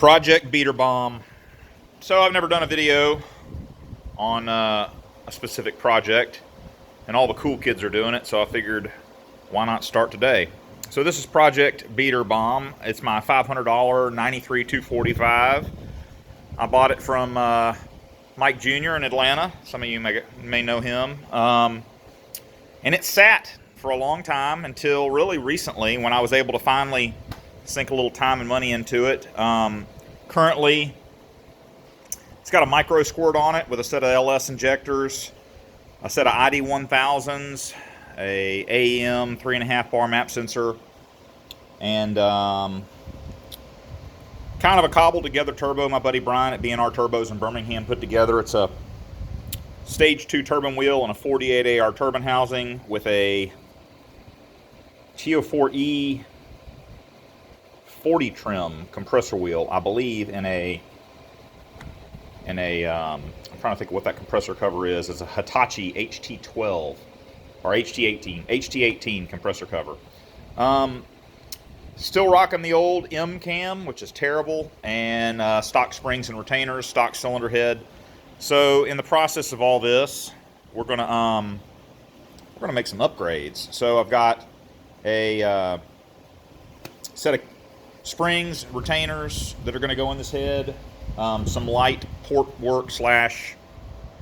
Project Beater Bomb. So I've never done a video on a specific project, and all the cool kids are doing it, so I figured why not start today. So this is Project Beater Bomb. It's my $500 93 245. I bought it from Mike Jr. in Atlanta. Some of you may know him. And it sat for a long time until really recently when I was able to finally sink a little time and money into it. Currently, it's got a micro squirt on it with a set of LS injectors, a set of ID 1000s, a AEM 3.5 bar map sensor, and kind of a cobbled together turbo my buddy Brian at B&R Turbos in Birmingham put together. It's a stage 2 turbine wheel and a 48 AR turbine housing with a TO4E 40 trim compressor wheel, I believe, in a I'm trying to think of what that compressor cover is. It's a Hitachi HT12 or HT18 compressor cover. Still rocking the old M cam, which is terrible, and stock springs and retainers, stock cylinder head. So in the process of all this, we're gonna make some upgrades. So I've got a set of springs, retainers that are going to go in this head, some light port work slash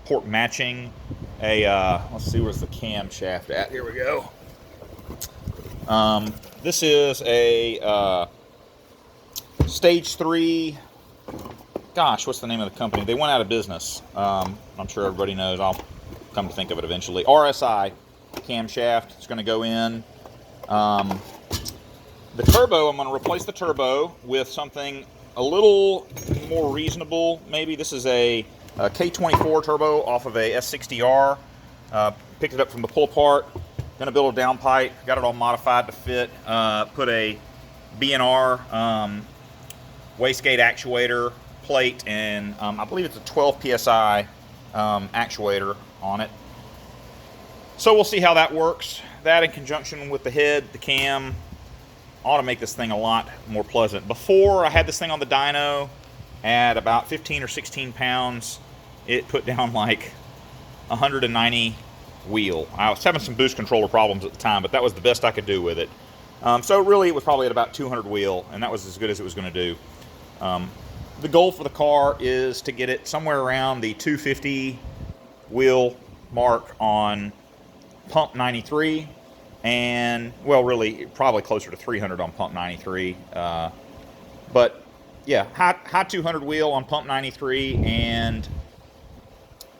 port matching. Let's see, where's the camshaft at? Here we go. This is a stage 3. Gosh, what's the name of the company? They went out of business. I'm sure everybody knows. I'll come to think of it eventually. RSI camshaft. It's going to go in. The turbo, I'm going to replace the turbo with something a little more reasonable. Maybe this is a K24 turbo off of a S60R. Picked it up from the pull apart. Going to build a downpipe. Got it all modified to fit. Put a B&R wastegate actuator plate and I believe it's a 12 PSI actuator on it. So we'll see how that works. That in conjunction with the head, the cam, ought to make this thing a lot more pleasant. Before I had this thing on the dyno at about 15 or 16 pounds, it put down like 190 wheel. I was having some boost controller problems at the time, but that was the best I could do with it. So really it was probably at about 200 wheel, and that was as good as it was going to do. The goal for the car is to get it somewhere around the 250 wheel mark on pump 93, and well, really probably closer to 300 on pump 93. But yeah, high 200 wheel on pump 93, and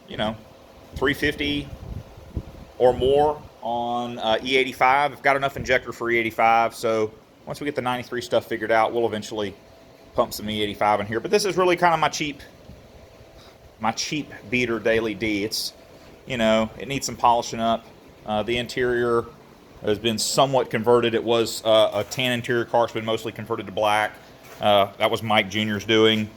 350 or more on E85. I've got enough injector for E85, so once we get the 93 stuff figured out, we'll eventually pump some E85 in here. But this is really kind of my cheap beater daily D. It's, it needs some polishing up. The interior has been somewhat converted. It was a tan interior car. It's been mostly converted to black. That was Mike Jr.'s doing.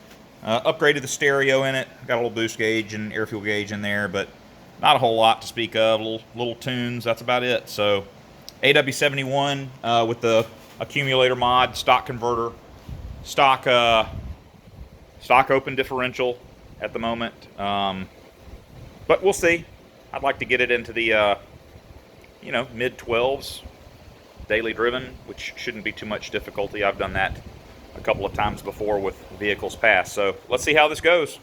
Upgraded the stereo in it. Got a little boost gauge and air fuel gauge in there, but not a whole lot to speak of. Little tunes. That's about it. So AW71 with the accumulator mod, stock converter, stock open differential at the moment. But we'll see. I'd like to get it into the mid 12s daily driven, which shouldn't be too much difficulty. I've done that a couple of times before with vehicles past. So let's see how this goes.